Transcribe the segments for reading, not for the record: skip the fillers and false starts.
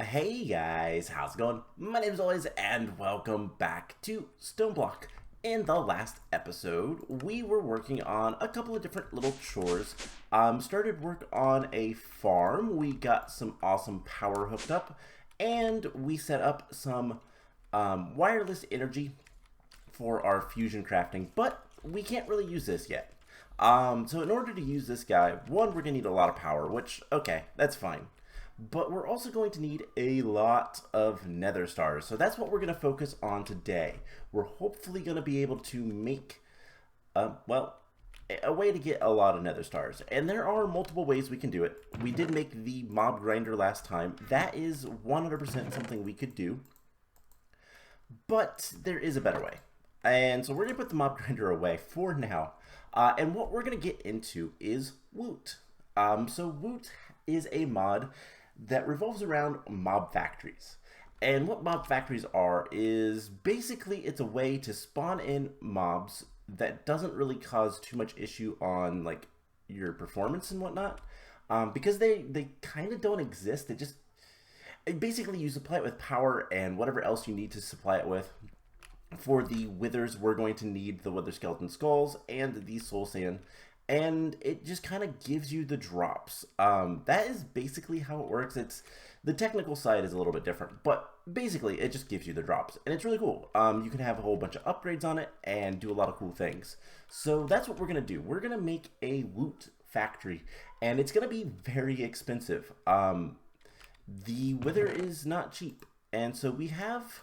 Hey guys, how's it going? My name is Always, and welcome back to Stoneblock. In the last episode, we were working on a couple of different little chores. Started work on a farm. We got some awesome power hooked up, and we set up some wireless energy for our fusion crafting. But we can't really use this yet. So in order to use this guy, one, we're gonna need a lot of power, which okay, that's fine. But we're also going to need a lot of Nether Stars. So that's what we're going to focus on today. We're hopefully going to be able to make, well, a way to get a lot of Nether Stars. And there are multiple ways we can do it. We did make the mob grinder last time. That is 100% something we could do. But there is a better way. And so we're going to put the mob grinder away for now. And what we're going to get into is Woot. So Woot is a mod that revolves around mob factories. And what mob factories are is basically it's a way to spawn in mobs that doesn't really cause too much issue on like your performance and whatnot. Because they kind of don't exist. They just basically you supply it with power and whatever else you need to supply it with. For the withers, we're going to need the wither skeleton skulls and the soul sand, and it just kind of gives you the drops. That is basically how it works. It's the technical side is a little bit different, but basically it just gives you the drops, and it's really cool. You can have a whole bunch of upgrades on it and do a lot of cool things. So that's what we're gonna do. We're gonna make a Woot factory, and it's gonna be very expensive. The wither is not cheap, and so we have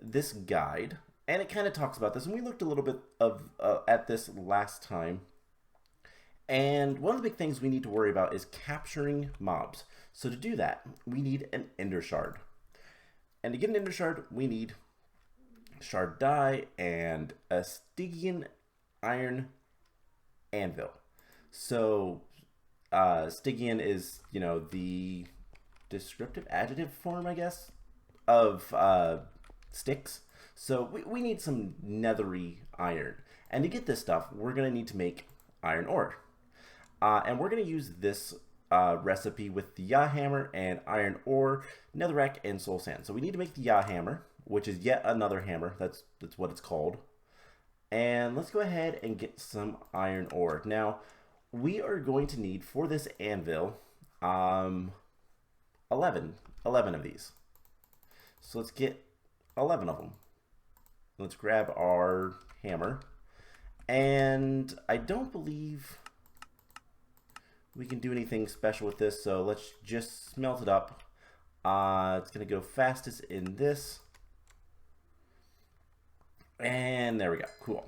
this guide, and it kind of talks about this, and we looked a little bit of at this last time. And one of the big things we need to worry about is capturing mobs. So to do that, we need an ender shard. And to get an ender shard, we need shard dye and a Stygian iron anvil. So Stygian is, you know, the descriptive adjective form, I guess, of sticks. So we need some nethery iron. And to get this stuff, we're going to need to make iron ore. And we're going to use this recipe with the Yah hammer and iron ore, netherrack, and soul sand. So we need to make the Yah hammer, which is yet another hammer. That's what it's called. And let's go ahead and get some iron ore. Now, we are going to need, for this anvil, 11 of these. So let's get 11 of them. Let's grab our hammer. And I don't believe we can do anything special with this, so let's just smelt it up. It's going to go fastest in this. And there we go. Cool.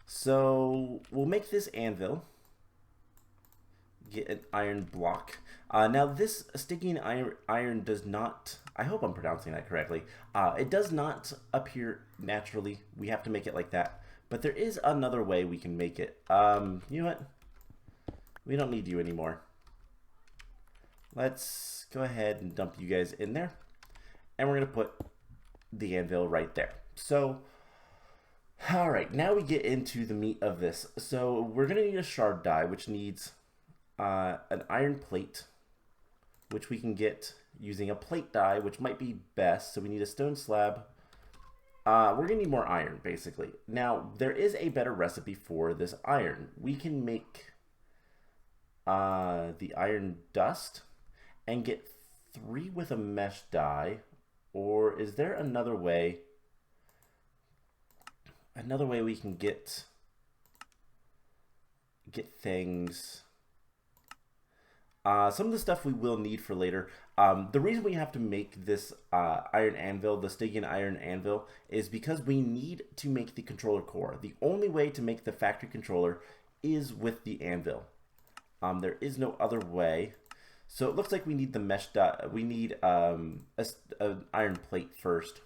So we'll make this anvil. Get an iron block. Now this Stygian iron does not, I hope I'm pronouncing that correctly, it does not appear naturally. We have to make it like that. But there is another way we can make it. You know what? We don't need you anymore. Let's go ahead and dump you guys in there. And we're going to put the anvil right there. So, alright, now we get into the meat of this. So we're going to need a shard die, which needs an iron plate, which we can get using a plate die, which might be best. So we need a stone slab. We're going to need more iron, basically. Now, there is a better recipe for this iron. We can make the iron dust and get 3 with a mesh die. Or is there another way? Another way we can get things. Some of the stuff we will need for later. The reason we have to make this iron anvil, the Stygian iron anvil, is because we need to make the controller core. The only way to make the factory controller is with the anvil. There is no other way. So it looks like we need the mesh dot. We need an iron plate first.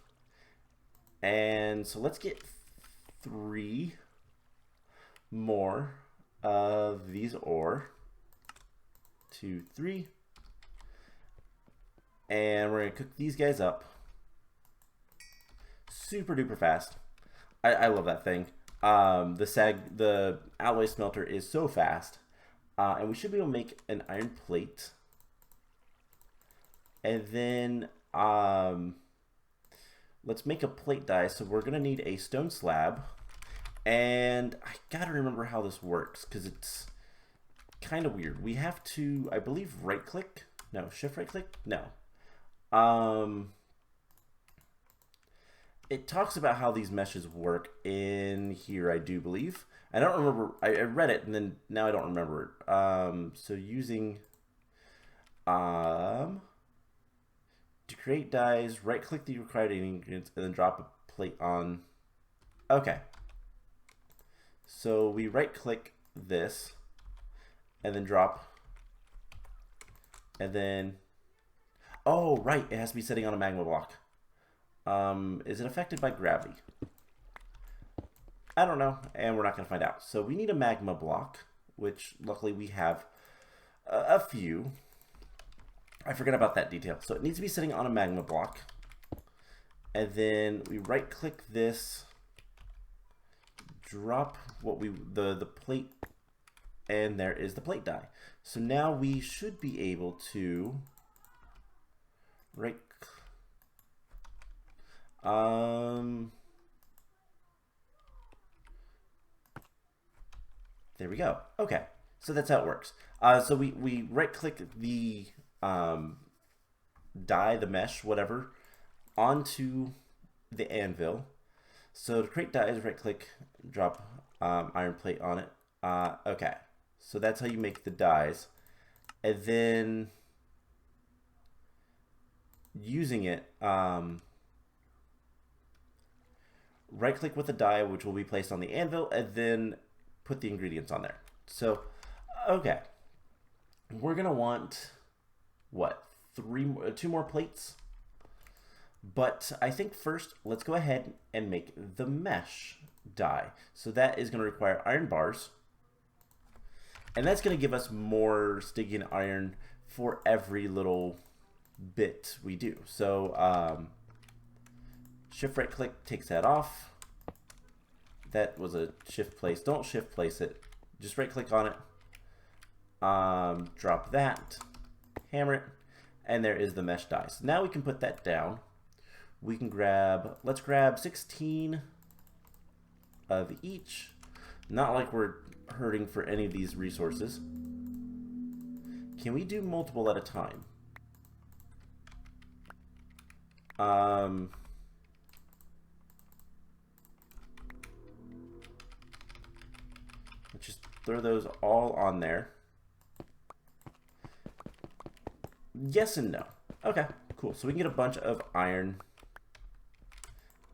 And so let's get 3 more of these ore. 2, 3. And we're going to cook these guys up super duper fast. I love that thing. The alloy smelter is so fast. And we should be able to make an iron plate And then let's make a plate die. So we're going to need a stone slab. And I got to remember how this works because it's kind of weird. We have to, I believe, right click. No, shift right click. No. It talks about how these meshes work in here, I do believe. I don't remember. I read it and then now I don't remember it. So using to create dies, right click the required ingredients and then drop a plate on. Okay. So we right click this and then drop, and then, oh right, it has to be sitting on a magma block. Is it affected by gravity? I don't know, and we're not going to find out. So we need a magma block, which luckily we have a few. I forgot about that detail. So it needs to be sitting on a magma block. And then we right click this, drop what we the plate, and there is the plate die. So now we should be able to right there we go. Okay, so that's how it works. So we right click the die, the mesh, whatever, onto the anvil. So to create dies, right click, drop iron plate on it. Okay, so that's how you make the dies. And then using it, right click with the die, which will be placed on the anvil, and then put the ingredients on there. So, okay, we're gonna want what, two more plates? But I think first, let's go ahead and make the mesh die. So that is going to require iron bars. And that's going to give us more Stygian iron for every little bit we do. So shift right click takes that off. That was a shift place. Don't shift place it. Just right click on it. Drop that. Hammer it. And there is the mesh die. So now we can put that down. We can grab, let's grab 16 of each. Not like we're hurting for any of these resources. Can we do multiple at a time? Let's just throw those all on there. Yes and no. Okay, cool. So we can get a bunch of iron.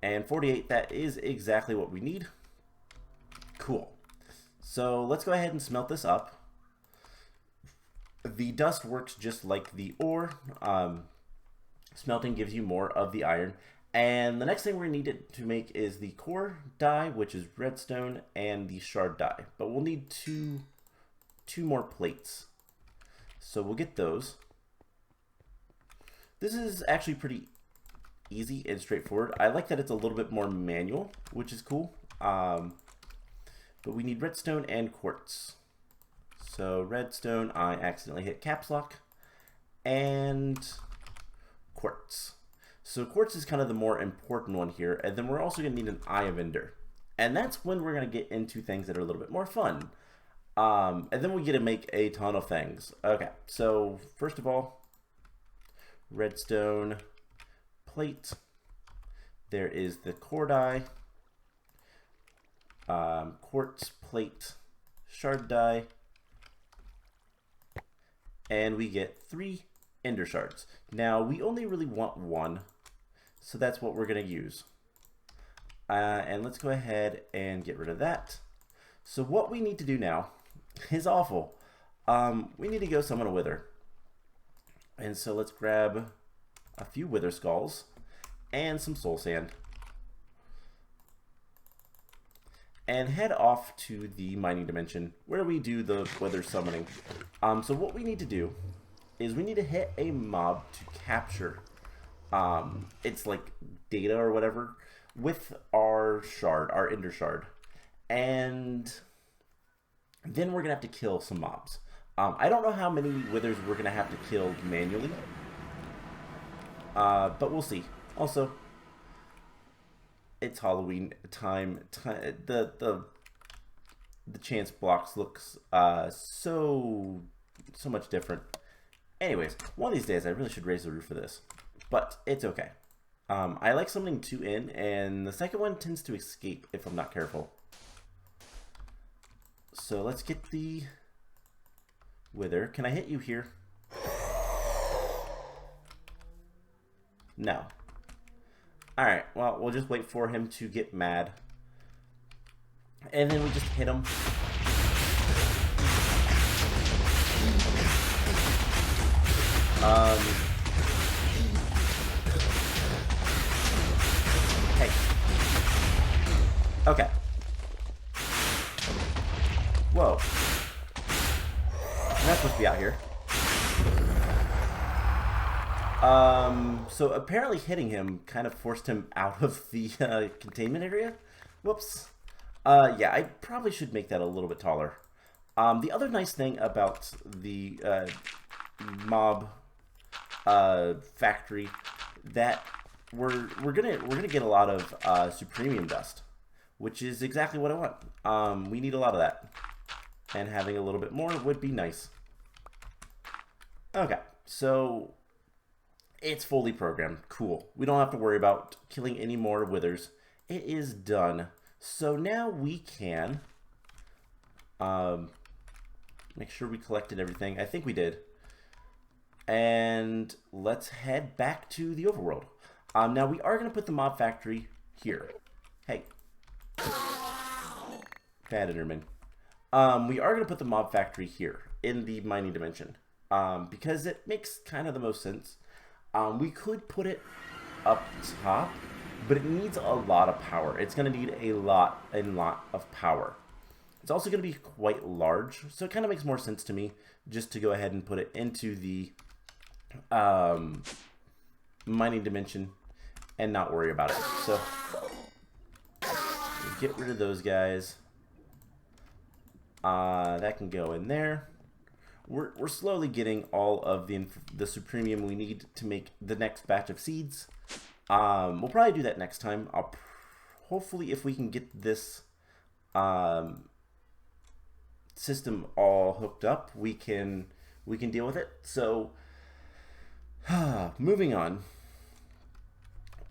And 48, that is exactly what we need. Cool. So let's go ahead and smelt this up. The dust works just like the ore. Smelting gives you more of the iron. And the next thing we're going to need to make is the core die, which is redstone, and the shard die. But we'll need two more plates. So we'll get those. This is actually pretty easy and straightforward. I like that it's a little bit more manual, which is cool. But we need redstone and quartz. So redstone, I accidentally hit caps lock, and quartz. So quartz is kind of the more important one here, and then we're also going to need an eye of ender. And that's when we're going to get into things that are a little bit more fun. And then we get to make a ton of things. Okay, so first of all, redstone plate. There is the core die, quartz plate, shard die, and we get 3 ender shards. Now we only really want 1, so that's what we're going to use. And let's go ahead and get rid of that. So what we need to do now is awful. We need to go summon a wither. And so let's grab a few wither skulls and some soul sand. And head off to the mining dimension where we do the wither summoning. So what we need to do is we need to hit a mob to capture its like data or whatever with our shard, our ender shard. And then we're gonna have to kill some mobs. I don't know how many withers we're gonna have to kill manually. But we'll see. Also, it's Halloween time. The chance blocks looks so much different. Anyways, one of these days I really should raise the roof for this, but it's okay. I like summoning 2 in, and the second one tends to escape if I'm not careful. So let's get the Wither. Can I hit you here? No. Alright, well, we'll just wait for him to get mad. And then we just hit him. Hey. Okay. Whoa. I'm not supposed to be out here. So apparently hitting him kind of forced him out of the containment area. Whoops. Yeah, I probably should make that a little bit taller. The other nice thing about the mob factory that we're gonna get a lot of supremium dust, which is exactly what I want. We need a lot of that, and having a little bit more would be nice. Okay, so it's fully programmed. Cool. We don't have to worry about killing any more withers. It is done. So now we can make sure we collected everything. I think we did. And let's head back to the overworld. Now we are going to put the mob factory here. Hey. Bad Enderman. We are going to put the mob factory here in the mining dimension. Because it makes kind of the most sense. We could put it up top, but it needs a lot of power. It's going to need a lot of power. It's also going to be quite large, so it kind of makes more sense to me just to go ahead and put it into the mining dimension and not worry about it. So get rid of those guys. That can go in there. We're slowly getting all of the supremium we need to make the next batch of seeds. We'll probably do that next time. Hopefully, if we can get this system all hooked up, we can deal with it. So, moving on.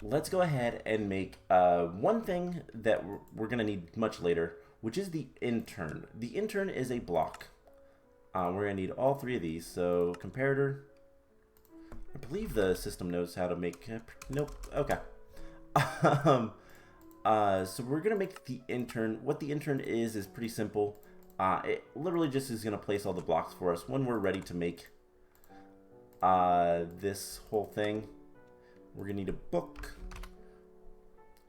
Let's go ahead and make one thing that we're gonna need much later, which is the Intern. The Intern is a block. We're going to need all 3 of these. So, comparator. I believe the system knows how to make... nope. Okay. So, we're going to make the Intern. What the Intern is pretty simple. It literally just is going to place all the blocks for us when we're ready to make this whole thing. We're going to need a book.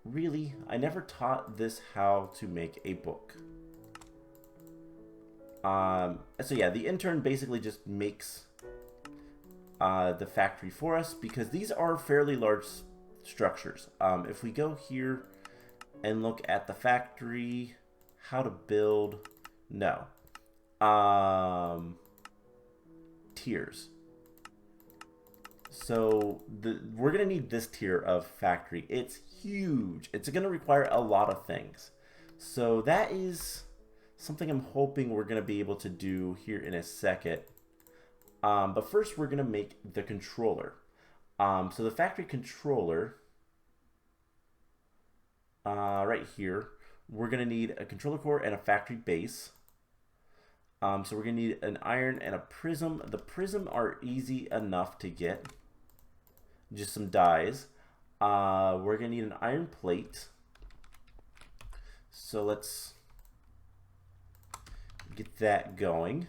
Really? I never taught this how to make a book. So yeah, the Intern basically just makes the factory for us because these are fairly large structures. If we go here and look at the factory, how to build, no. Tiers. So we're going to need this tier of factory. It's huge. It's going to require a lot of things. So that is something I'm hoping we're going to be able to do here in a second. But first we're going to make the controller. So the factory controller, right here, we're going to need a controller core and a factory base. So we're going to need an iron and a prism. The prism are easy enough to get. Just some dies. We're going to need an iron plate. So let's get that going.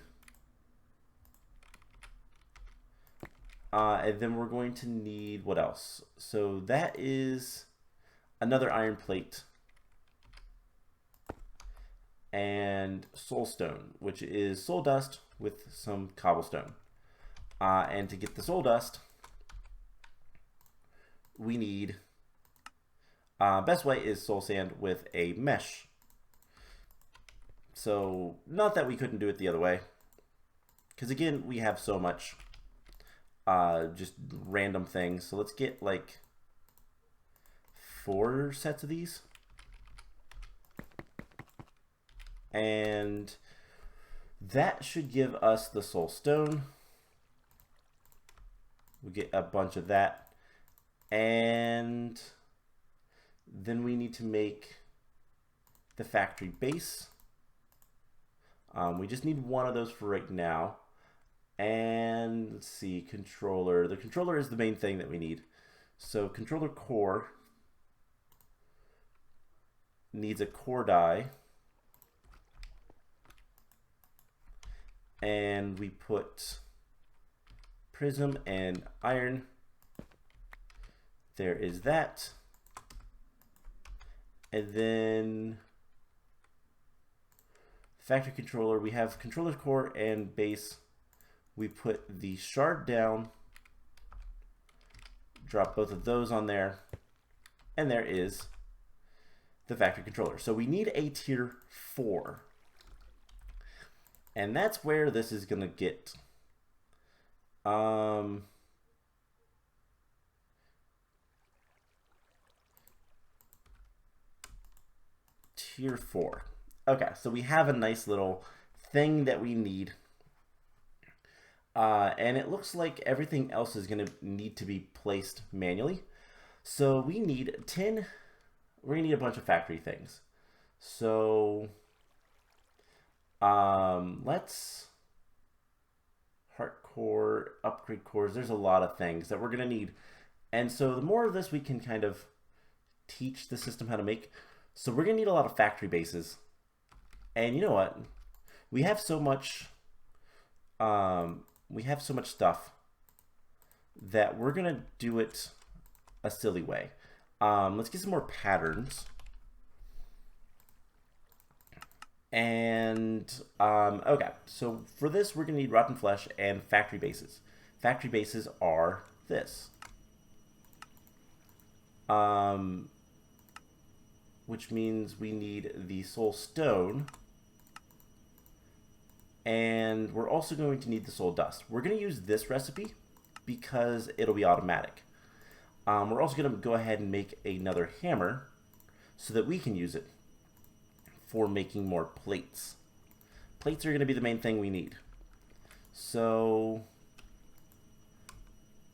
And then we're going to need what else? So that is another iron plate and soulstone, which is soul dust with some cobblestone. And to get the soul dust, we need best way is soul sand with a mesh. So not that we couldn't do it the other way, because again we have so much. just random things. So let's get like 4 sets of these. And that should give us the soul stone. We get a bunch of that. And then we need to make the factory base. We just need one of those for right now. And let's see, controller. The controller is the main thing that we need. So controller core needs a core die. And we put prism and iron. There is that. And then factory controller, we have controller core and base. We put the shard down, drop both of those on there, and there is the factory controller. So we need a tier 4. And that's where this is going to get tier 4. Okay, so we have a nice little thing that we need. And it looks like everything else is going to need to be placed manually. So we need 10, we're going to need a bunch of factory things. So let's heart core, upgrade cores. There's a lot of things that we're going to need. And so the more of this we can kind of teach the system how to make. So we're going to need a lot of factory bases. And you know what? We have so much stuff that we're going to do it a silly way. Let's get some more patterns. And okay, so for this we're going to need rotten flesh and factory bases. Factory bases are this. Which means we need the soul stone. And we're also going to need the soul dust. We're going to use this recipe because it'll be automatic. We're also going to go ahead and make another hammer so that we can use it for making more plates. Plates are going to be the main thing we need. So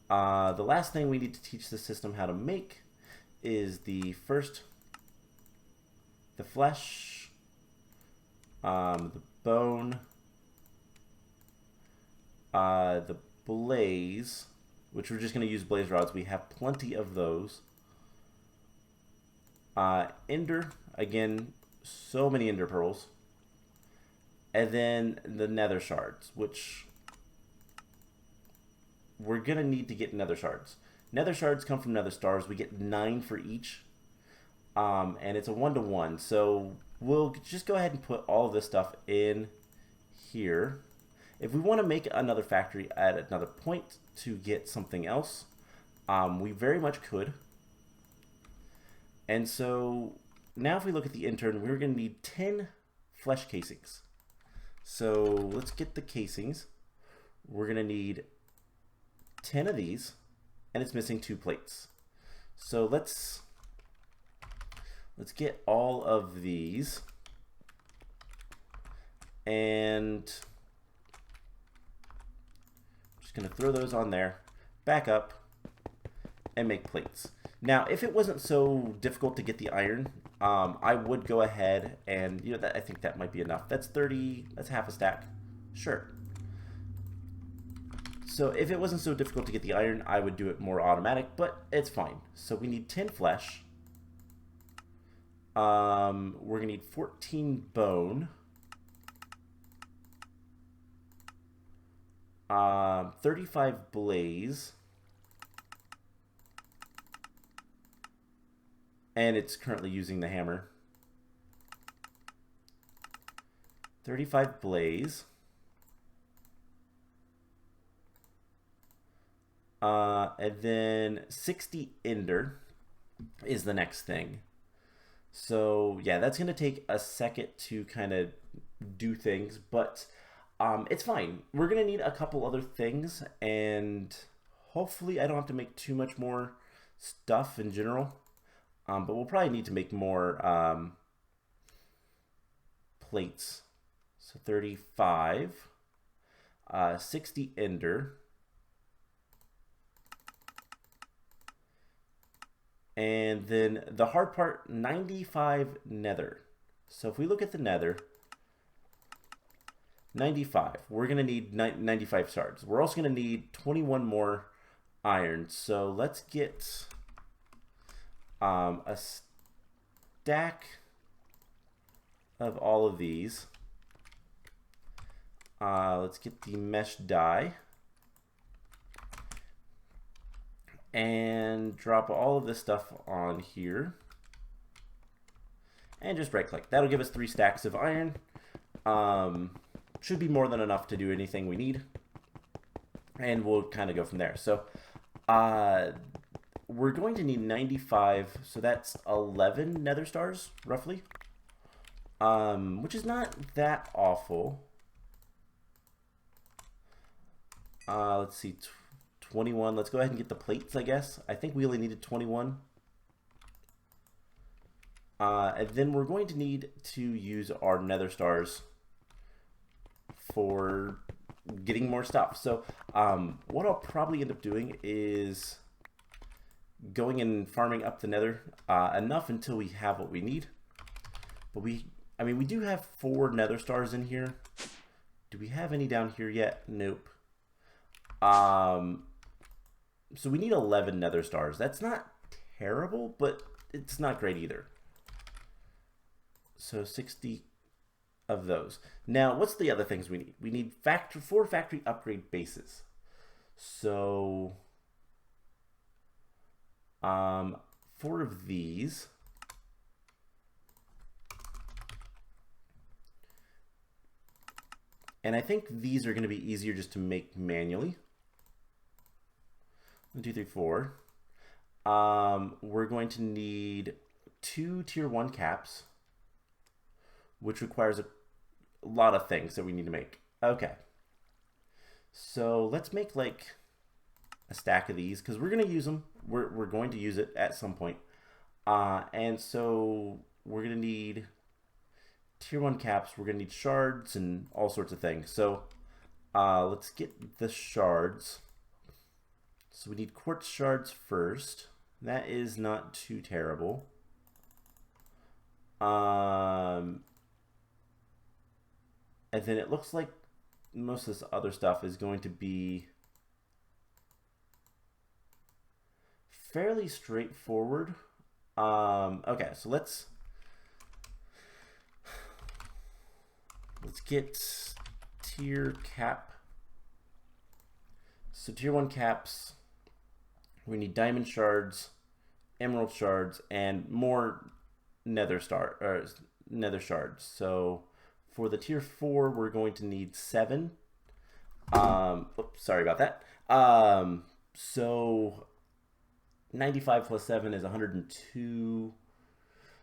the last thing we need to teach the system how to make is the flesh, the bone, the blaze, which we're just going to use blaze rods. We have plenty of those. Ender, again, so many ender pearls. And then the nether shards, which we're going to need to get nether shards. Nether shards come from Nether Stars. We get 9 for each. And it's a 1-to-1. So we'll just go ahead and put all of this stuff in here. If we want to make another factory at another point to get something else, we very much could. And so now if we look at the intern, we're going to need 10 flesh casings. So let's get the casings. We're going to need 10 of these, and it's missing 2 plates. So let's get all of these, and I'm just going to throw those on there, back up, and make plates. Now, if it wasn't so difficult to get the iron, I would go ahead and, you know, I think that might be enough. That's 30, that's half a stack. Sure. So if it wasn't so difficult to get the iron, I would do it more automatic, but it's fine. So we need 10 flesh. We're going to need 14 bone. 35 blaze. And it's currently using the hammer. 35 blaze. And then 60 ender is the next thing. So yeah, that's going to take a second to kind of do things, but it's fine. We're going to need a couple other things, and hopefully I don't have to make too much more stuff in general. But we'll probably need to make more plates. So 35, 60 ender, and then the hard part, 95 nether. So if we look at the nether, 95, we're going to need 95 shards. We're also going to need 21 more iron. So let's get a stack of all of these. Let's get the mesh dye and drop all of this stuff on here and just right click. That'll give us 3 stacks of iron. Should be more than enough to do anything we need, and we'll kind of go from there. So we're going to need 95, so that's 11 nether stars roughly, which is not that awful. Let's see, 21. Let's go ahead and get the plates, I guess. I think we only needed 21. And then we're going to need to use our nether stars for getting more stuff. So what I'll probably end up doing is going and farming up the nether enough until we have what we need. But we do have 4 nether stars in here. Do we have any down here yet? Nope. So we need 11 nether stars. That's not terrible, but it's not great either. So 60 of those. Now, what's the other things we need? We need 4 factory upgrade bases. So 4 of these. And I think these are going to be easier just to make manually. 1, 2, 3, 4. We're going to need 2 tier 1 caps, which requires a lot of things that we need to make. Okay. So let's make like a stack of these because we're going to use them. We're going to use it at some point. And so we're going to need tier 1 caps. We're going to need shards and all sorts of things. So let's get the shards. So we need quartz shards first. That is not too terrible. And then it looks like most of this other stuff is going to be fairly straightforward. Okay, so let's get tier cap. So tier 1 caps, we need diamond shards, emerald shards, and more nether shards. So for the tier 4, we're going to need 7. Oops, sorry about that. So 95 plus 7 is 102.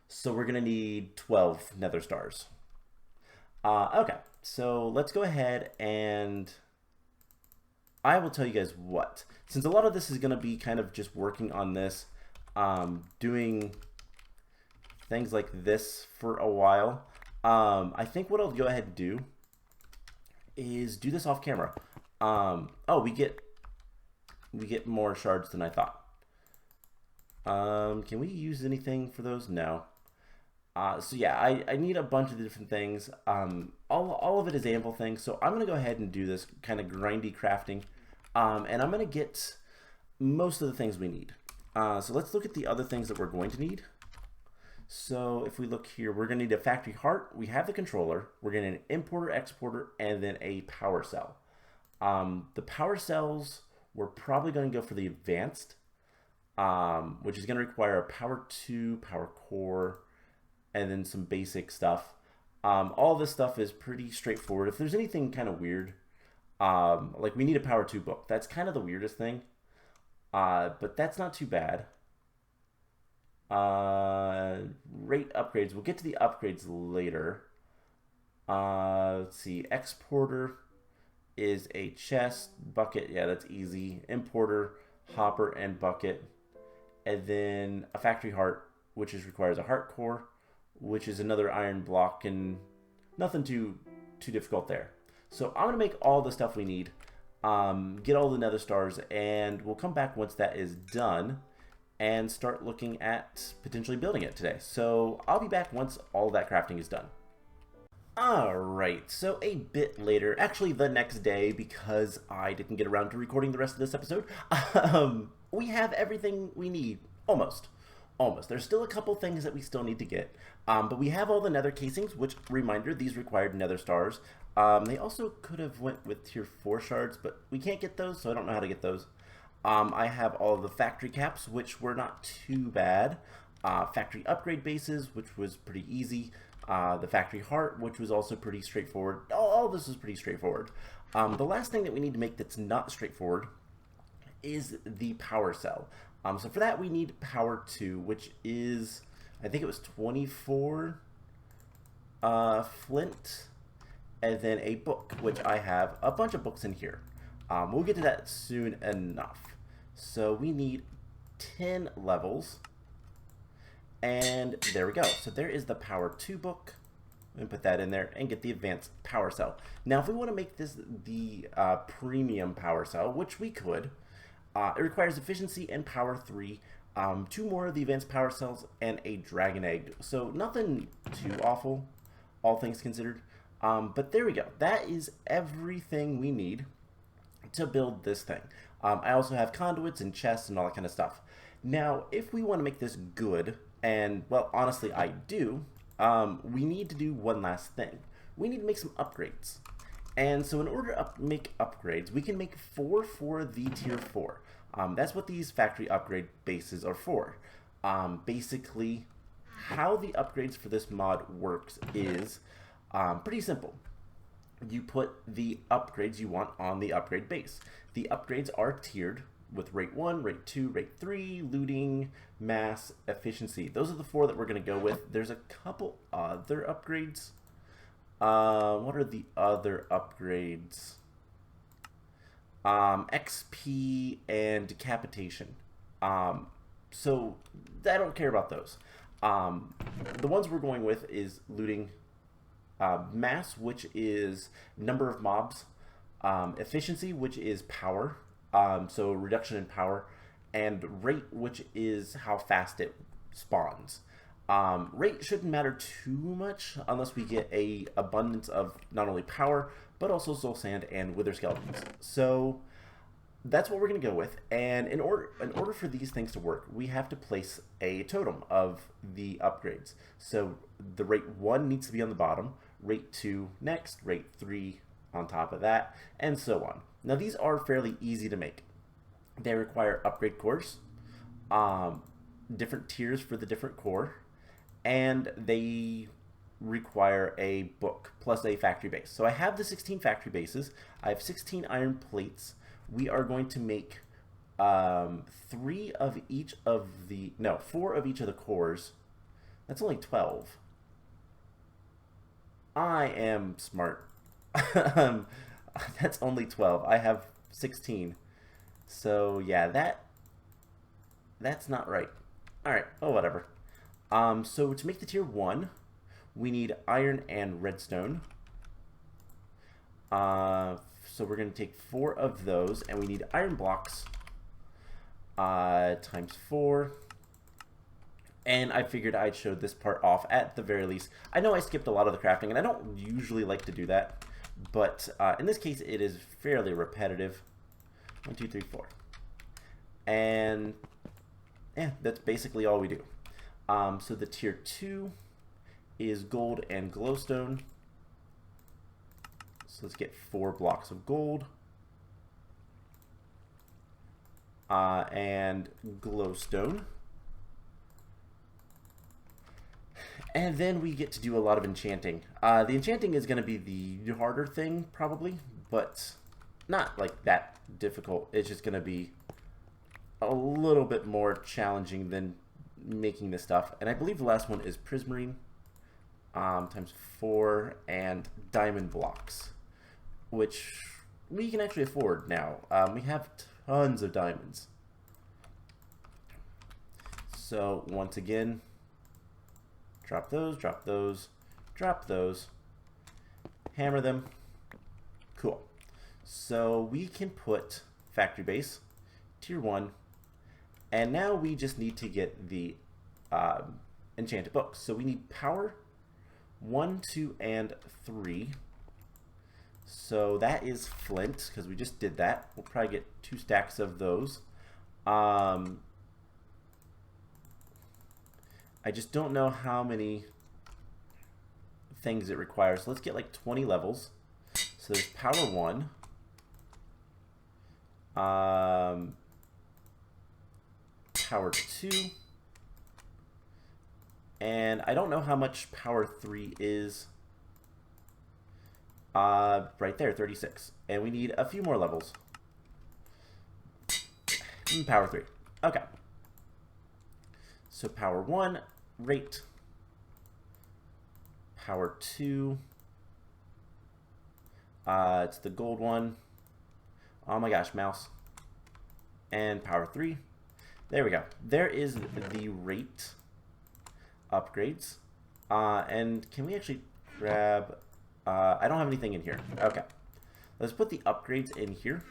So we're going to need 12 nether stars. Okay, so let's go ahead and I will tell you guys what. Since a lot of this is going to be kind of just working on this, doing things like this for a while, I think what I'll go ahead and do is do this off camera. Oh, we get more shards than I thought. Can we use anything for those? No. So yeah, I need a bunch of different things. All of it is Anvil things, so I'm gonna go ahead and do this kind of grindy crafting, and I'm gonna get most of the things we need. So let's look at the other things that we're going to need. So if we look here, we're gonna need a factory heart. We have the controller. We're gonna need an importer, exporter, and then a power cell. The power cells, we're probably gonna go for the advanced, which is gonna require a power 2, power core, and then some basic stuff. All this stuff is pretty straightforward. If there's anything kind of weird, like we need a power 2 book. That's kind of the weirdest thing, but that's not too bad. Rate upgrades. We'll get to the upgrades later. Let's see. Exporter. is a chest, bucket, yeah, that's easy, importer, hopper, and bucket, and then a factory heart, which requires a heart core, which is another iron block, and nothing too difficult there. So I'm gonna make all the stuff we need, get all the Nether Stars, and we'll come back once that is done and start looking at potentially building it today. So I'll be back once all that crafting is done. Alright, so a bit later, actually the next day, because I didn't get around to recording the rest of this episode, we have everything we need, almost. Almost. There's still a couple things that we still need to get, but we have all the nether casings, which, reminder, these required nether stars. They also could have went with tier 4 shards, but we can't get those, so I don't know how to get those. I have all of the factory caps, which were not too bad. Factory upgrade bases, which was pretty easy. The factory heart, which was also pretty straightforward. All this is pretty straightforward. The last thing that we need to make that's not straightforward is the power cell. So for that we need power 2, which is, I think it was 24 flint, and then a book, which I have a bunch of books in here. We'll get to that soon enough. So we need 10 levels. And there we go. So there is the power 2 book. And put that in there and get the advanced power cell. Now if we want to make this the premium power cell, which we could, it requires efficiency and power 3, 2 more of the advanced power cells, and a dragon egg. So nothing too awful, all things considered. But there we go. That is everything we need to build this thing. I also have conduits and chests and all that kind of stuff. Now, if we want to make this good, and, well, honestly, I do, we need to do one last thing. We need to make some upgrades. And so in order to make upgrades, we can make 4 for the tier 4. That's what these factory upgrade bases are for. Basically, how the upgrades for this mod works is pretty simple. You put the upgrades you want on the upgrade base. The upgrades are tiered with rate 1, rate 2, rate 3, looting, mass, efficiency. Those are the 4 that we're going to go with. There's a couple other upgrades. What are the other upgrades? XP and decapitation. So I don't care about those. The ones we're going with is looting, mass, which is number of mobs, efficiency, which is power, so reduction in power, and rate, which is how fast it spawns. Rate shouldn't matter too much unless we get a abundance of not only power but also soul sand and wither skeletons. So that's what we're going to go with. And in order for these things to work, we have to place a totem of the upgrades. So the rate 1 needs to be on the bottom, rate 2 next, rate 3 on top of that, and so on. Now these are fairly easy to make. They require upgrade cores, different tiers for the different core, and they require a book plus a factory base. So I have the 16 factory bases. I have 16 iron plates. We are going to make 4 of each of the cores. That's only 12. I am smart. That's only 12. I have 16. So yeah, that's not right. Alright, oh whatever. So to make the tier 1, we need iron and redstone. So we're going to take 4 of those, and we need iron blocks times 4. And I figured I'd show this part off at the very least. I know I skipped a lot of the crafting, and I don't usually like to do that, but in this case it is fairly repetitive. 1, 2, 3, 4. And yeah, that's basically all we do. So the tier 2 is gold and glowstone. So let's get 4 blocks of gold and glowstone. And then we get to do a lot of enchanting. The enchanting is going to be the harder thing, probably, but not like that difficult. It's just going to be a little bit more challenging than making this stuff. And I believe the last one is prismarine times 4 and diamond blocks, which we can actually afford now. We have tons of diamonds. So once again, drop those, drop those, drop those, hammer them. Cool. So we can put factory base, tier 1, and now we just need to get the enchanted books. So we need power 1, 2, and 3. So that is flint, because we just did that. We'll probably get 2 stacks of those. I just don't know how many things it requires. So let's get like 20 levels. So there's power 1. Power 2. And I don't know how much power 3 is. Right there, 36. And we need a few more levels. Power 3. Okay. So power 1, rate. Power 2. It's the gold one. Oh my gosh, mouse. And power 3. There we go. There is the rate upgrades. And can we actually grab... I don't have anything in here. Okay. Let's put the upgrades in here.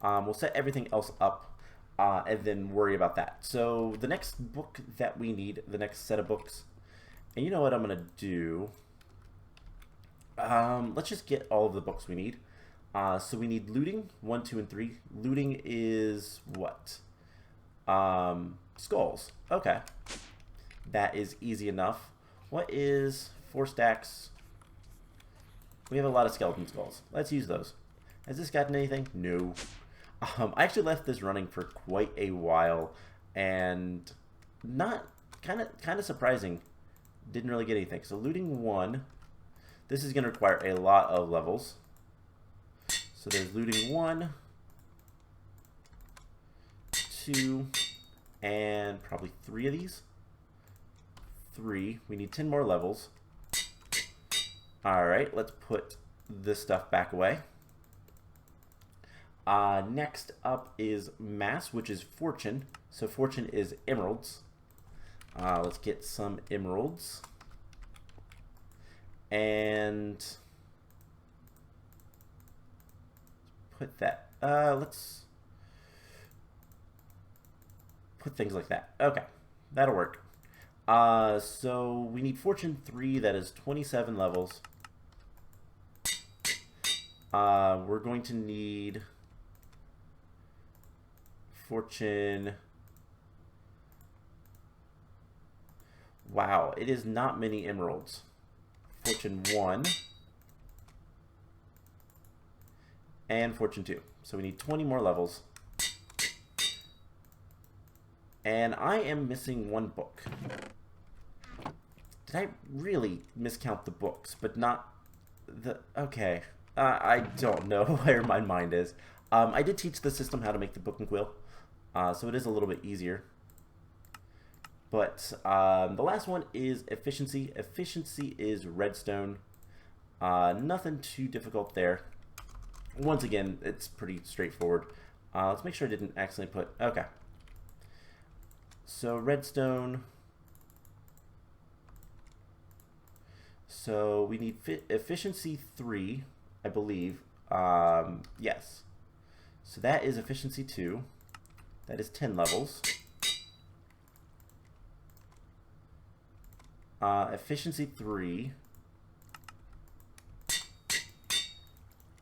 We'll set everything else up and then worry about that. So the next book that we need, the next set of books, and you know what I'm going to do? Let's just get all of the books we need. So we need looting, 1, 2, and 3. Looting is what? Skulls. Okay. That is easy enough. What is 4 stacks? We have a lot of skeleton skulls. Let's use those. Has this gotten anything? No. I actually left this running for quite a while, and not kind of surprising. Didn't really get anything. So looting 1. This is going to require a lot of levels. So there's looting 1, 2, and probably 3 of these. 3. We need 10 more levels. Alright, let's put this stuff back away. Next up is mass, which is fortune. So fortune is emeralds. Let's get some emeralds. And put that. Let's put things like that. Okay, that'll work. So we need fortune 3. That is 27 levels. We're going to need fortune. Wow, it is not many emeralds. Fortune 1 and fortune 2. So we need 20 more levels. And I am missing 1 book. Did I really miscount the books, but not the... Okay. I don't know where my mind is. I did teach the system how to make the book and quill, so it is a little bit easier. But the last one is efficiency. Efficiency is redstone. Nothing too difficult there. Once again, it's pretty straightforward. Let's make sure I didn't accidentally put... Okay. So redstone. So we need efficiency 3, I believe. Yes. So that is efficiency 2. That is 10 levels. Efficiency 3.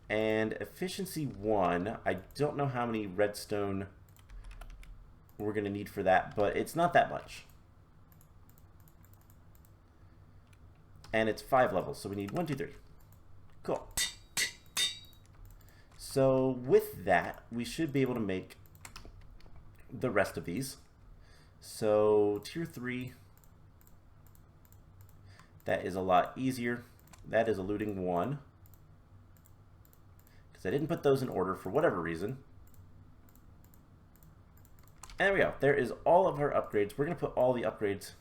And efficiency 1. I don't know how many redstone we're going to need for that, but it's not that much. And it's 5 levels, so we need 1, 2, 3. Cool. So with that, we should be able to make the rest of these. So tier 3, that is a lot easier. That is a looting 1. Because I didn't put those in order for whatever reason. And there we go. There is all of our upgrades. We're going to put all the upgrades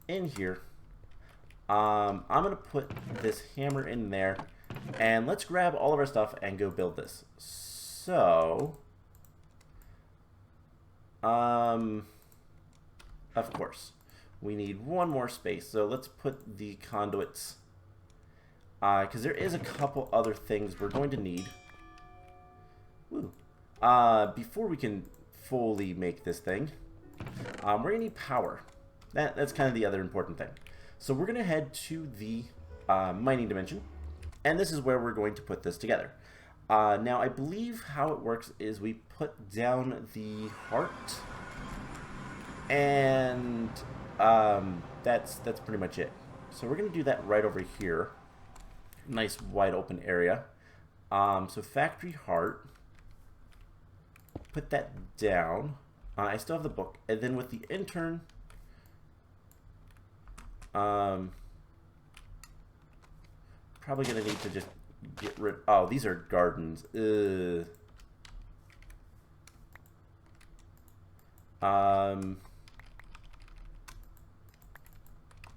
in here. I'm going to put this hammer in there. And let's grab all of our stuff and go build this. So, of course, we need one more space. So let's put the conduits, because there is a couple other things we're going to need. Woo. Before we can fully make this thing, we're going to need power. That's kind of the other important thing. So we're going to head to the mining dimension, and this is where we're going to put this together. Now, I believe how it works is we put down the heart, and that's pretty much it. So we're going to do that right over here. Nice wide open area. So factory heart. Put that down. I still have the book, and then with the intern, probably gonna need to just get rid. Oh, these are gardens. Can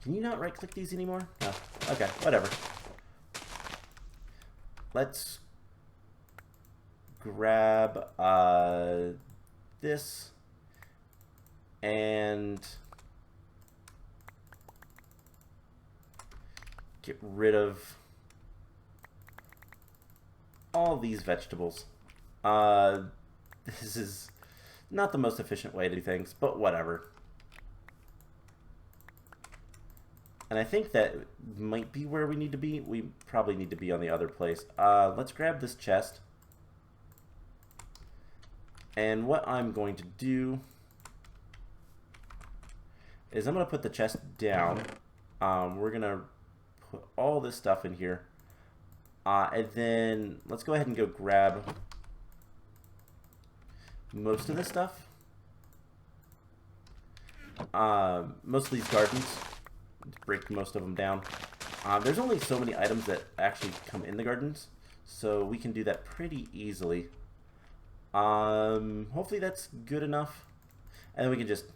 you not right-click these anymore? No. Okay, whatever. Let's grab this and get rid of all these vegetables. This is not the most efficient way to do things, but whatever. And I think that might be where we need to be. We probably need to be on the other place. Let's grab this chest. And what I'm going to do is I'm going to put the chest down. We're going to put all this stuff in here. And then let's go ahead and go grab most of this stuff. Most of these gardens. Let's break most of them down. There's only so many items that actually come in the gardens, so we can do that pretty easily. Hopefully that's good enough, and then we can just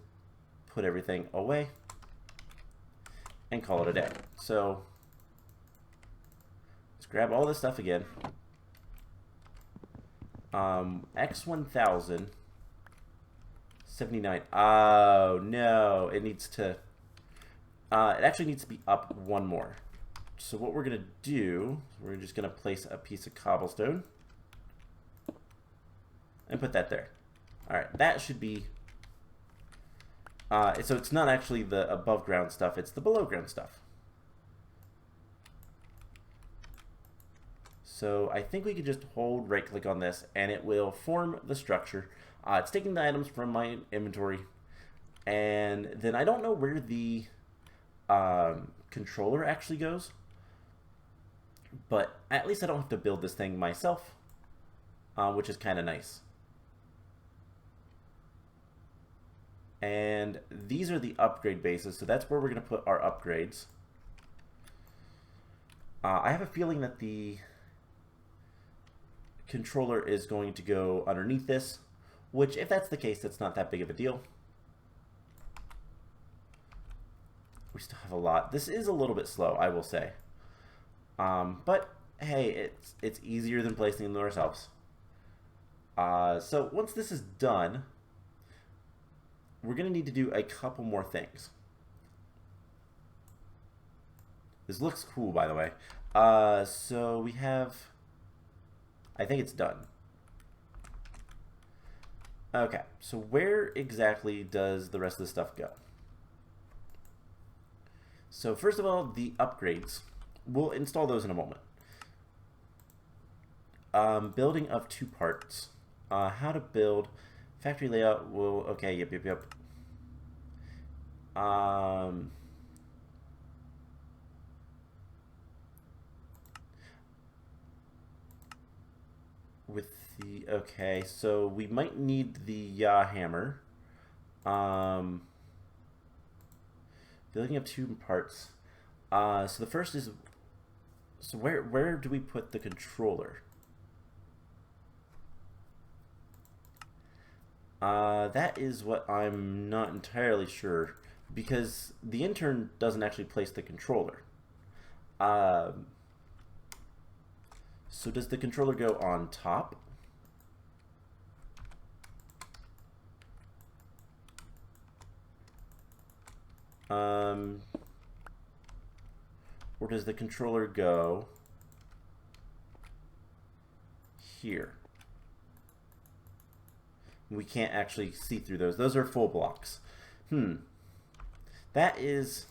put everything away and call it a day. So let's grab all this stuff again. X1000 79. Oh no, it needs to. It actually needs to be up one more. So what we're going to do, we're just going to place a piece of cobblestone and put that there. Alright, that should be... so it's not actually the above ground stuff, it's the below ground stuff. So I think we could just hold right click on this and it will form the structure. It's taking the items from my inventory. And then I don't know where the controller actually goes, but at least I don't have to build this thing myself, which is kind of nice. And these are the upgrade bases, so that's where we're going to put our upgrades. I have a feeling that the controller is going to go underneath this, which if that's the case, that's not that big of a deal. We still have a lot. This is a little bit slow, I will say. But hey, it's easier than placing them ourselves. So once this is done, we're going to need to do a couple more things. This looks cool, by the way. So we have... I think it's done. Okay, so where exactly does the rest of the stuff go? So first of all, the upgrades. We'll install those in a moment. Building of 2 parts. How to build. Factory layout will... Okay, yep. With the... Okay, so we might need the hammer. Building up 2 parts. So the first is... So where do we put the controller? That is what I'm not entirely sure, because the intern doesn't actually place the controller. So does the controller go on top? Or does the controller go here? We can't actually see through those. Those are full blocks. That is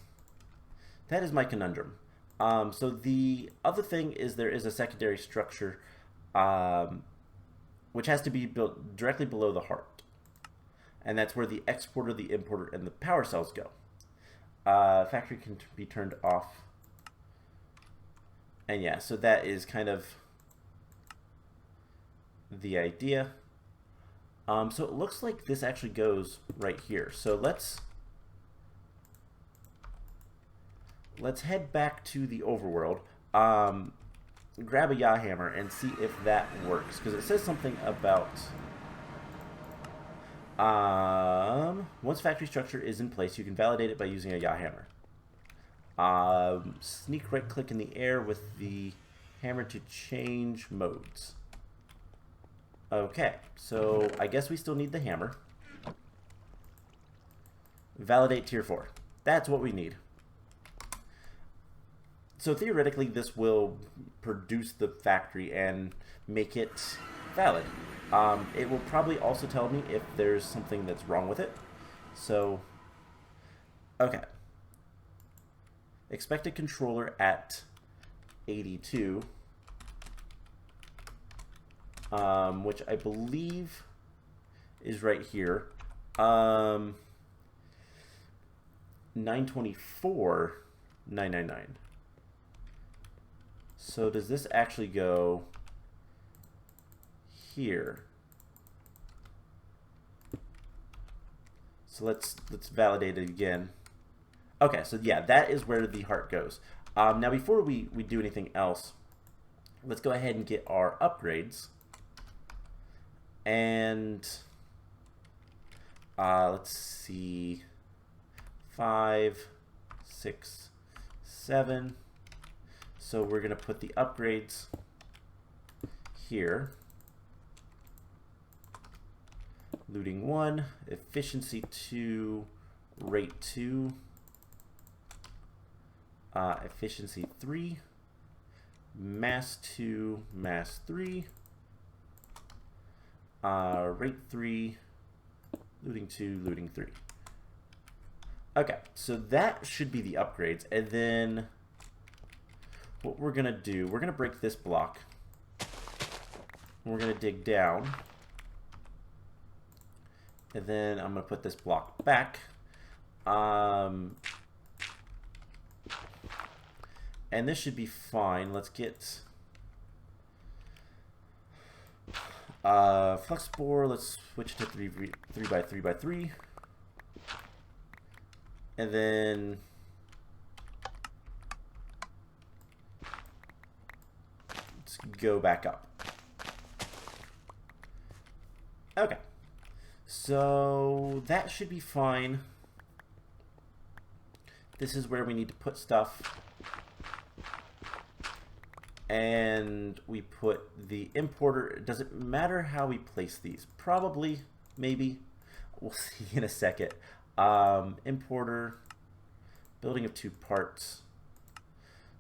my conundrum. So the other thing is there is a secondary structure which has to be built directly below the heart. And that's where the exporter, the importer, and the power cells go. Factory can be turned off. And yeah, so that is kind of the idea. So it looks like this actually goes right here. So let's head back to the overworld, grab a yaw hammer, and see if that works. Because it says something about once factory structure is in place, you can validate it by using a yaw hammer. Sneak right click in the air with the hammer to change modes. Okay, so I guess we still need the hammer. Validate tier 4. That's what we need. So theoretically, this will produce the factory and make it valid. It will probably also tell me if there's something that's wrong with it. So, okay. Expected controller at 82. Which I believe is right here. 924, 999. So does this actually go here? So let's validate it again. Okay, so yeah, that is where the heart goes. Now before we do anything else, let's go ahead and get our upgrades. And let's see, 5, 6, 7. So we're going to put the upgrades here. Looting 1, efficiency 2, rate 2, efficiency 3, mass 2, mass 3, rate 3, looting 2, looting 3. Okay, so that should be the upgrades. And then what we're going to do, we're going to break this block. We're going to dig down. And then I'm going to put this block back. And this should be fine. Let's get flux bore. Let's switch to 3 by 3 by 3. And then let's go back up. Okay. So that should be fine. This is where we need to put stuff. And we put the importer. Does it matter how we place these? Probably, maybe. We'll see in a second. Importer, building of 2 parts.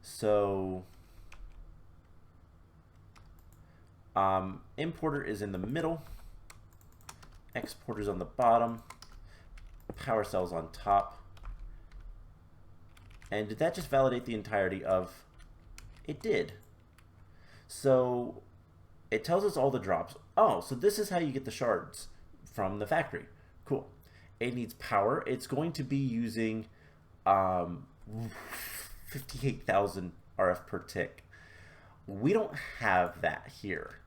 So importer is in the middle, exporters on the bottom, power cells on top. And did that just validate the entirety of? It did. So it tells us all the drops. Oh, so this is how you get the shards from the factory. Cool. It needs power. It's going to be using 58,000 RF per tick. We don't have that here.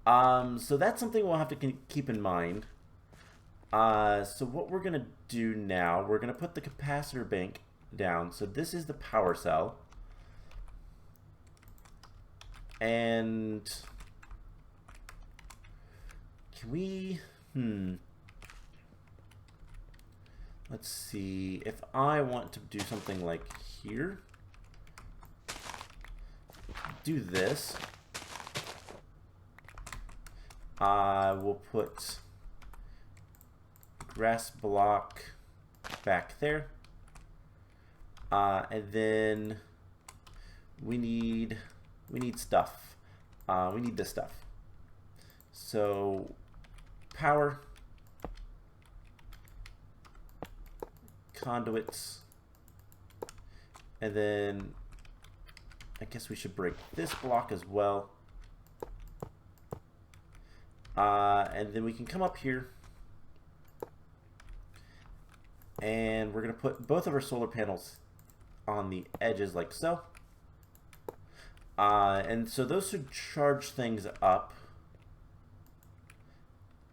So that's something we'll have to keep in mind. So what we're going to do now, we're going to put the capacitor bank down. So this is the power cell. And can we, let's see, if I want to do something like here, do this, We'll put grass block back there. And then we need stuff. We need this stuff. So power, conduits, and then I guess we should break this block as well. And then we can come up here and we're going to put both of our solar panels on the edges like so. And so those should charge things up.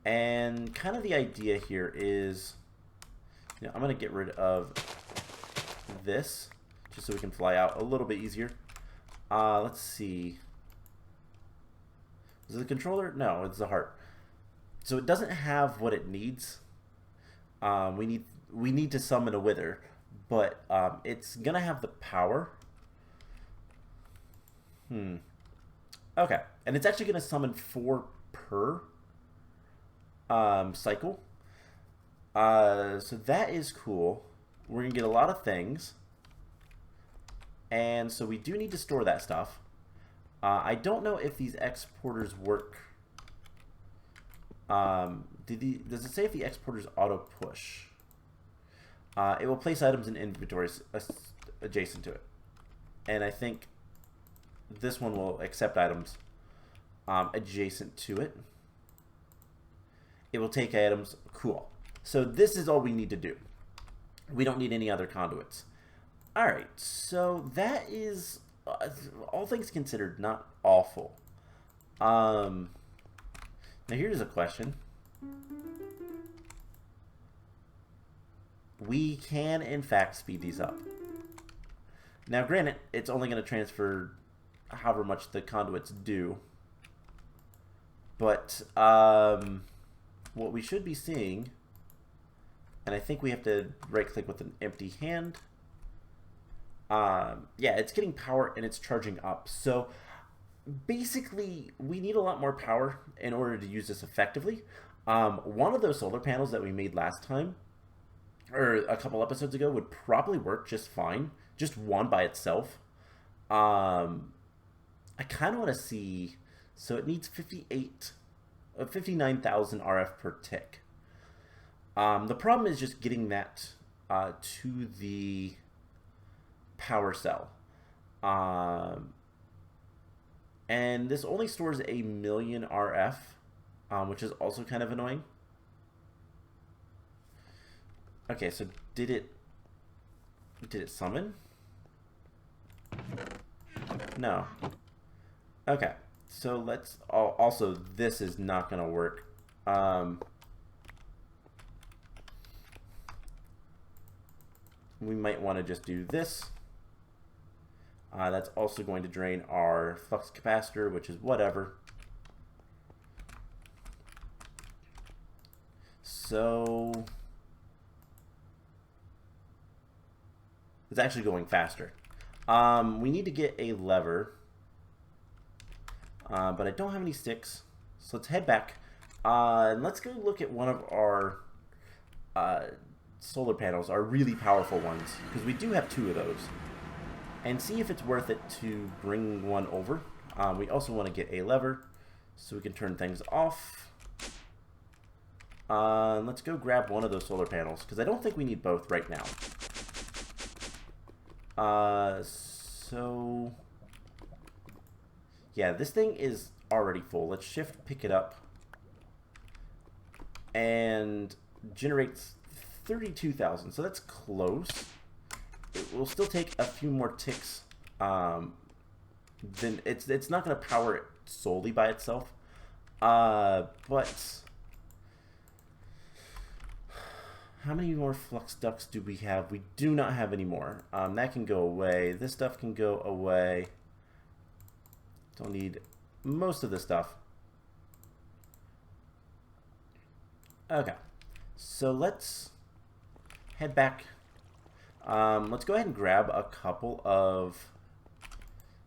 And kind of the idea here is, you know, I'm going to get rid of this just so we can fly out a little bit easier. Let's see. Is it the controller? No, it's the heart. So it doesn't have what it needs. We need to summon a wither, but it's gonna have the power. Okay, and it's actually gonna summon 4 per cycle. So that is cool. We're gonna get a lot of things, and so we do need to store that stuff. I don't know if these exporters work. Does it say if the exporters auto push? It will place items in inventories adjacent to it, and I think this one will accept items adjacent to it. It will take items. Cool. So this is all we need to do. We don't need any other conduits. All right. So that is, all things considered, not awful. Now here's a question. We can, in fact, speed these up. Now, granted, it's only going to transfer however much the conduits do. But what we should be seeing, and I think we have to right-click with an empty hand. Yeah, it's getting power and it's charging up. So basically, we need a lot more power in order to use this effectively. One of those solar panels that we made last time, or a couple episodes ago, would probably work just fine. Just one by itself. I kind of want to see, so it needs 59,000 RF per tick. The problem is just getting that to the power cell. And this only stores 1,000,000 RF, which is also kind of annoying. Okay, so did it summon? No. Okay, so let's also, this is not gonna work. We might want to just do this. That's also going to drain our flux capacitor, which is whatever. So it's actually going faster. We need to get a lever, but I don't have any sticks. So let's head back and let's go look at one of our solar panels, our really powerful ones, because we do have 2 of those, and see if it's worth it to bring one over. We also want to get a lever so we can turn things off. Let's go grab one of those solar panels, because I don't think we need both right now. So yeah, this thing is already full. Let's shift, pick it up, and generates 32,000. So that's close. It will still take a few more ticks. Then it's not going to power it solely by itself. But how many more flux ducts do we have? We do not have any more. That can go away. This stuff can go away. Don't need most of this stuff. Okay, so let's head back. Let's go ahead and grab a couple of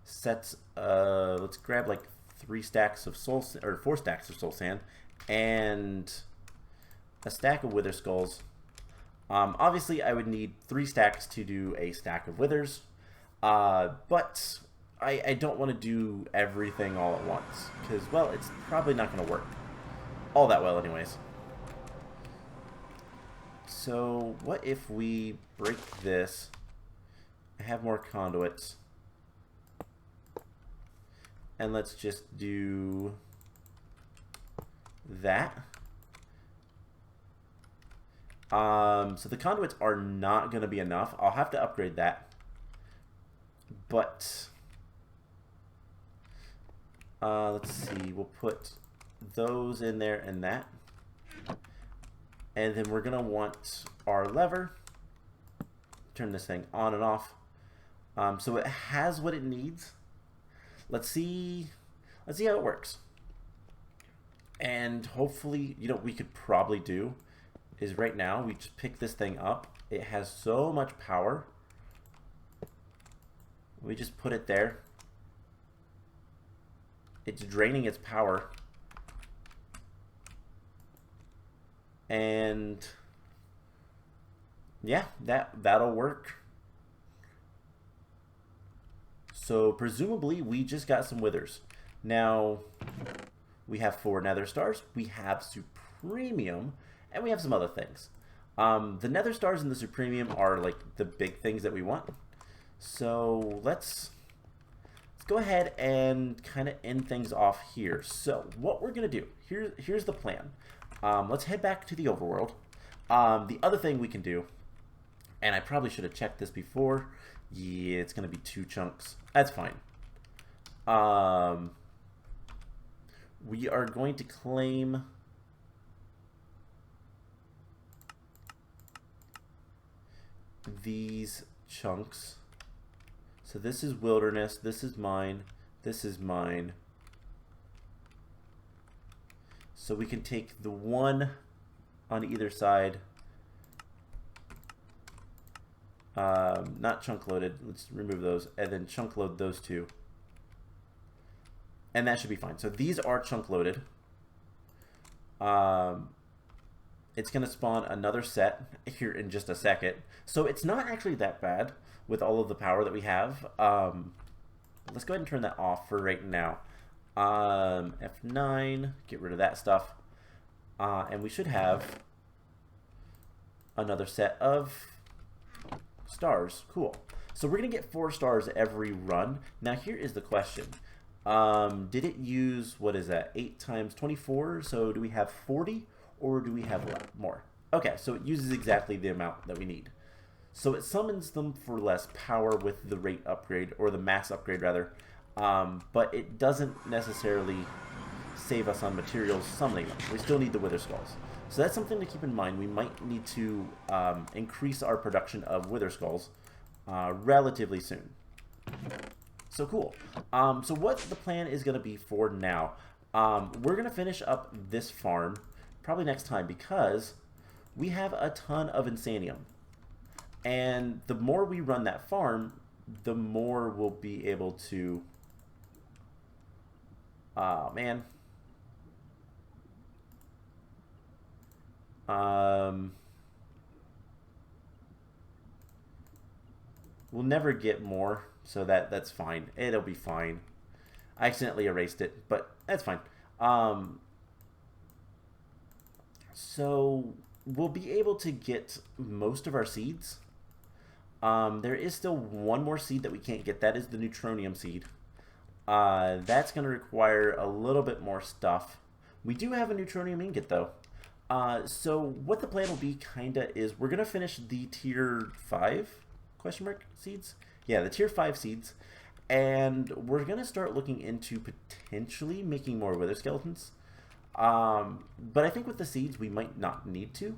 sets. Let's grab like 3 stacks of or 4 stacks of soul sand and a stack of wither skulls. Obviously, I would need 3 stacks to do a stack of withers, but I don't want to do everything all at once because, well, it's probably not going to work all that well anyways. So what if we break this? I have more conduits. And let's just do that. So the conduits are not going to be enough. I'll have to upgrade that. But let's see. We'll put those in there and that. And then we're going to want our lever. Turn this thing on and off. So it has what it needs. Let's see how it works. And hopefully, you know, what we could probably do is right now we just pick this thing up. It has so much power. We just put it there. It's draining its power. And yeah, that'll work. So presumably we just got some withers. Now we have 4 Nether Stars, we have Supremium, and we have some other things. The Nether Stars and the Supremium are like the big things that we want. So let's go ahead and kind of end things off here. So what we're gonna do, here's the plan. Let's head back to the overworld. The other thing we can do, and I probably should have checked this before. Yeah, it's gonna be 2 chunks. That's fine. We are going to claim these chunks. So this is wilderness, this is mine, this is mine. So we can take the 1 on either side. Not chunk loaded, let's remove those, and then chunk load those 2. And that should be fine. So these are chunk loaded. It's going to spawn another set here in just a second. So it's not actually that bad with all of the power that we have. Let's go ahead and turn that off for right now. F9, get rid of that stuff. And we should have another set of stars. Cool. So we're going to get 4 stars every run. Now here is the question. Did it use, what is that, 8 times 24? So do we have 40 or do we have more? Okay, so it uses exactly the amount that we need. So it summons them for less power with the rate upgrade, or the mass upgrade rather, but it doesn't necessarily save us on materials summoning them. We still need the wither skulls. So that's something to keep in mind. We might need to increase our production of wither skulls relatively soon. So cool. So what the plan is going to be for now, we're going to finish up this farm probably next time because we have a ton of insanium. And the more we run that farm, the more we'll be able to... man. We'll never get more, so that's fine. It'll be fine. I accidentally erased it, but that's fine. So we'll be able to get most of our seeds. There is still one more seed that we can't get. That is the neutronium seed. That's going to require a little bit more stuff. We do have a neutronium ingot, though. So what the plan will be, kinda, is we're going to finish the tier 5 question mark seeds. Yeah, the tier 5 seeds. And we're going to start looking into potentially making more wither skeletons. But I think with the seeds, we might not need to.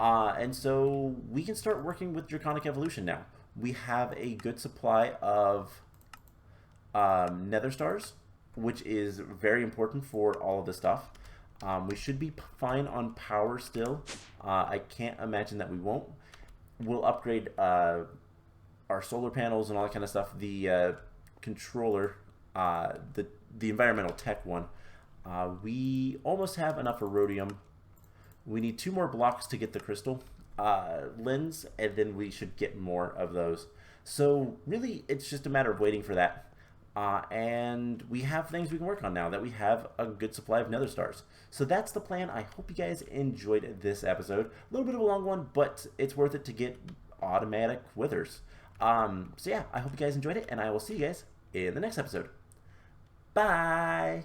And so we can start working with Draconic Evolution now. We have a good supply of Nether Stars, which is very important for all of this stuff. We should be fine on power still. I can't imagine that we won't. We'll upgrade our solar panels and all that kind of stuff. The controller, the the environmental tech one. We almost have enough iridium. We need 2 more blocks to get the crystal lens, and then we should get more of those. So really, it's just a matter of waiting for that. And we have things we can work on now that we have a good supply of Nether Stars. So that's the plan. I hope you guys enjoyed this episode. A little bit of a long one, but it's worth it to get automatic withers. So yeah, I hope you guys enjoyed it, and I will see you guys in the next episode. Bye!